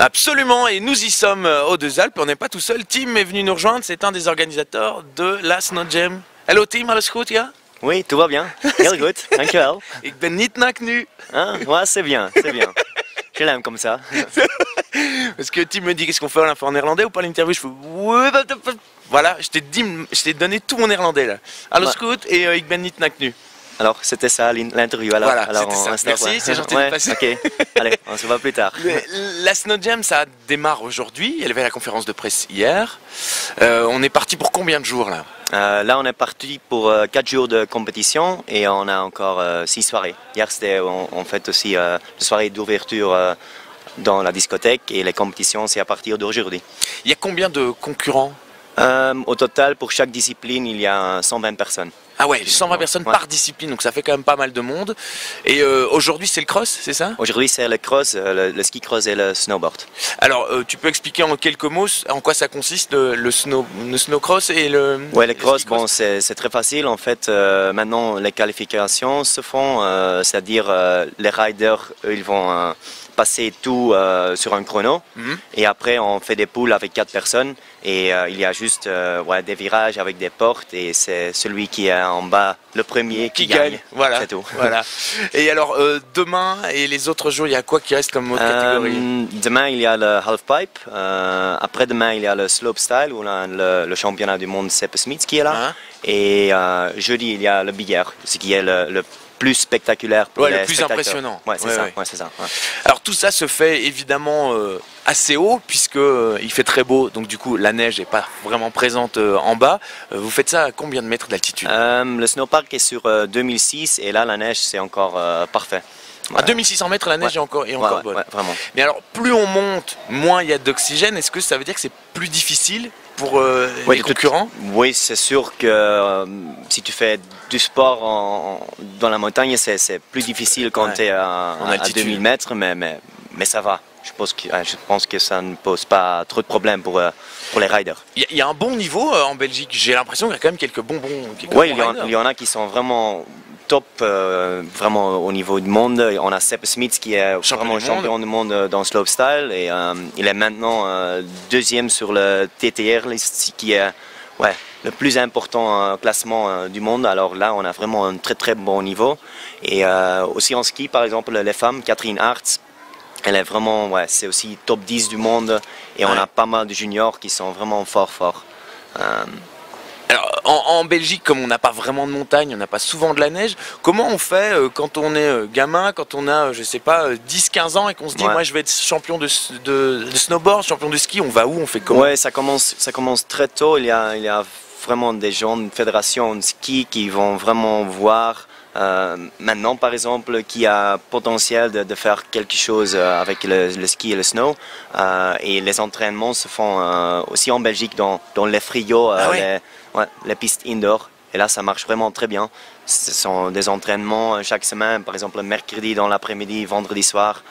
Absolument, et nous y sommes aux Deux Alpes. On n'est pas tout seul. Tim est venu nous rejoindre. C'est un des organisateurs de la Snow Jam. Hello Tim, alles goed, ja? Oui, tout va bien. Heel goed, dankjewel. Ik ben niet nak nu. Hein? Ouais, c'est bien, c'est bien. Je l'aime comme ça. Parce que Tim me dit qu'est-ce qu'on fait, on l'a fait en néerlandais ou pas l'interview? Je fais voilà, je t'ai donné tout mon néerlandais là. Alles goed et ik ben niet nak nu. Alors, c'était ça l'interview. Alors, Voilà, alors c'était ça. Merci, c'est gentil ouais, de passer. Ok, allez, on se voit plus tard. La Snow Jam, ça démarre aujourd'hui. Il y avait la conférence de presse hier. On est parti pour combien de jours là? Là, on est parti pour 4 jours de compétition et on a encore 6 soirées. Hier, c'était on fait aussi la soirée d'ouverture dans la discothèque et les compétitions, c'est à partir d'aujourd'hui. Il y a combien de concurrents? Au total, pour chaque discipline, il y a 120 personnes. Ah ouais, 120 personnes par discipline, donc ça fait quand même pas mal de monde. Et aujourd'hui, c'est le cross, c'est ça? Aujourd'hui, c'est le cross, le ski cross et le snowboard. Alors, tu peux expliquer en quelques mots en quoi ça consiste, le snow cross et le... Ouais, le cross, bon, c'est très facile. En fait, maintenant, les qualifications se font, c'est-à-dire les riders, eux, ils vont passer tout sur un chrono. Et après, on fait des poules avec 4 personnes. Et il y a juste des virages avec des portes. Et c'est celui qui est en bas, le premier, qui gagne. Voilà. C'est tout. Voilà. Et alors, demain et les autres jours, il y a quoi qui reste comme autre catégorie? Demain, il y a le halfpipe. Après-demain, il y a le slopestyle, où on a le championnat du monde Sepp Smith qui est là. Et jeudi, il y a le big air, ce qui est le plus spectaculaire pour les le plus impressionnant. Ouais, c'est ça. Ouais, c'est ça. Ouais. Alors tout ça se fait évidemment assez haut puisque il fait très beau, donc du coup la neige n'est pas vraiment présente en bas. Vous faites ça à combien de mètres d'altitude? Le snowpark est sur 2006 et là la neige c'est encore parfait. À 2600 mètres, la neige est encore bonne. Ouais, vraiment. Mais alors, plus on monte, moins il y a d'oxygène. Est-ce que ça veut dire que c'est plus difficile pour les concurrents? Oui, c'est sûr que si tu fais du sport dans la montagne, c'est plus difficile quand tu es à 2000 mètres, mais ça va. Je pense que ça ne pose pas trop de problèmes pour les riders. Il y a un bon niveau en Belgique. J'ai l'impression qu'il y a quand même quelques bons Oui, il y en a qui sont vraiment top, vraiment au niveau du monde. On a Sepp Smith qui est vraiment champion du monde dans slopestyle et il est maintenant deuxième sur le TTR list qui est le plus important classement du monde. Alors là, on a vraiment un très bon niveau. Et aussi en ski, par exemple, les femmes, Catherine Hart, elle est vraiment, c'est aussi top 10 du monde et on a pas mal de juniors qui sont vraiment forts. Alors, en Belgique, comme on n'a pas vraiment de montagne, on n'a pas souvent de la neige, comment on fait quand on est gamin, quand on a, je sais pas, 10-15 ans et qu'on se dit, moi je vais être champion de snowboard, champion de ski, on va où, on fait comment? Ouais, ça commence très tôt, il y a vraiment des gens de fédération de ski qui vont vraiment voir maintenant par exemple qui a potentiel de faire quelque chose avec le ski et le snow et les entraînements se font aussi en Belgique dans les frigos, les pistes indoor et là ça marche vraiment très bien. Ce sont des entraînements chaque semaine, par exemple le mercredi dans l'après-midi, vendredi soir.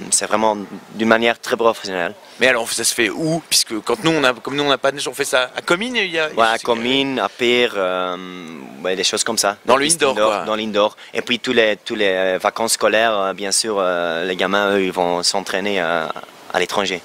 C'est vraiment d'une manière très professionnelle. Mais alors ça se fait où? Puisque comme nous on n'a pas de neige, on fait ça à Comines. À Comines, à Peer, des choses comme ça. Dans le indoor, dans l'indoor. Et puis tous les vacances scolaires, bien sûr, les gamins eux ils vont s'entraîner à l'étranger.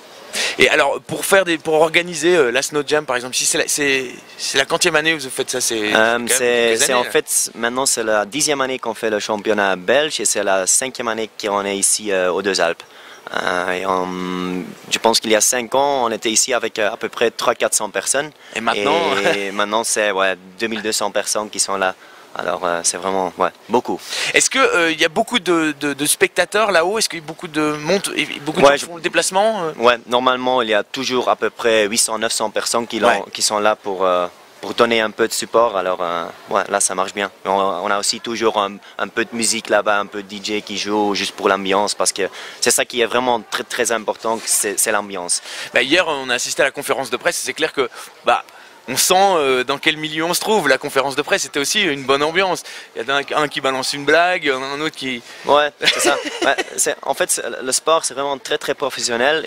Et alors pour organiser la Snow Jam par exemple, si c'est la quantième année où vous faites ça? C'est en fait maintenant c'est la 10e année qu'on fait le championnat belge et c'est la 5e année qu'on est ici aux Deux Alpes. Je pense qu'il y a 5 ans, on était ici avec à peu près 300-400 personnes. Et maintenant, maintenant c'est 2200 personnes qui sont là. Alors c'est vraiment beaucoup. Est-ce qu'il y a beaucoup de spectateurs là-haut? Est-ce qu'il y a beaucoup de gens qui font le déplacement? Ouais, normalement il y a toujours à peu près 800-900 personnes qui sont là pour donner un peu de support. Alors là ça marche bien. On a aussi toujours un peu de musique là-bas, un peu de DJ qui joue juste pour l'ambiance parce que c'est ça qui est vraiment très important, c'est l'ambiance. Hier on a assisté à la conférence de presse et c'est clair que on sent dans quel milieu on se trouve. La conférence de presse, c'était aussi une bonne ambiance. Il y a un qui balance une blague, un autre qui... Ouais, c'est ça. En fait, le sport, c'est vraiment très professionnel,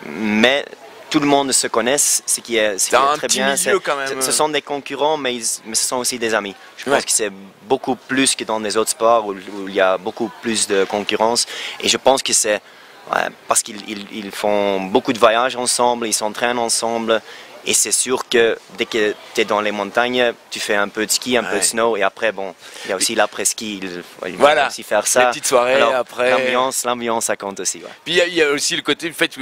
mais tout le monde se connaît, ce qui est très bien. Milieu, quand même. Ce sont des concurrents, mais ce sont aussi des amis. Je pense que c'est beaucoup plus que dans les autres sports où il y a beaucoup plus de concurrence. Et je pense que c'est Ouais, parce qu'ils font beaucoup de voyages ensemble, ils s'entraînent ensemble. Et c'est sûr que dès que tu es dans les montagnes, tu fais un peu de ski, un peu de snow. Et après, bon, il y a aussi l'après-ski. Il va aussi faire ça. Les petites soirées. Alors, après. L'ambiance, ça compte aussi. Ouais. Puis il y a aussi le côté, le fait que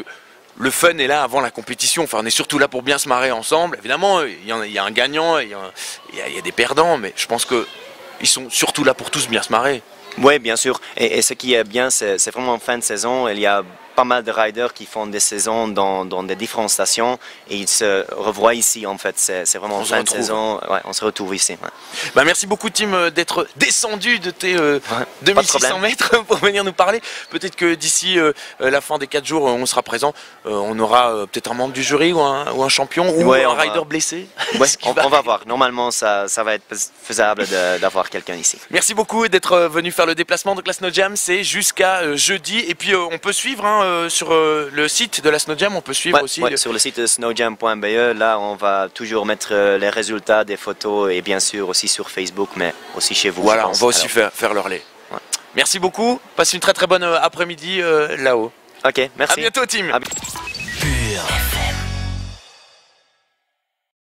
le fun est là avant la compétition. Enfin, on est surtout là pour bien se marrer ensemble. Évidemment, il y a un gagnant, il y a des perdants. Mais je pense qu'ils sont surtout là pour tous bien se marrer. Oui, bien sûr. Et ce qui est bien, c'est vraiment en fin de saison. Il y a pas mal de riders qui font des saisons dans des différentes stations et ils se revoient ici en fait. C'est vraiment en fin de saison. Ouais, on se retrouve ici. Ouais. Bah, merci beaucoup Tim d'être descendu de tes 2600 mètres pour venir nous parler. Peut-être que d'ici la fin des 4 jours, on sera présent. On aura peut-être un membre du jury ou un champion ou un rider blessé. Ouais, on va voir. Normalement, ça va être faisable d'avoir quelqu'un ici. Merci beaucoup d'être venu faire le déplacement. Donc la Snow Jam, c'est jusqu'à jeudi. Et puis on peut suivre sur le site de la Snow Jam, on peut suivre aussi. Ouais, sur le site snowjam.be, là on va toujours mettre les résultats des photos et bien sûr aussi sur Facebook, mais aussi chez vous. Voilà, on va aussi faire le relais. Ouais. Merci beaucoup, passe une très très bonne après-midi là-haut. Ok, merci. À bientôt Tim.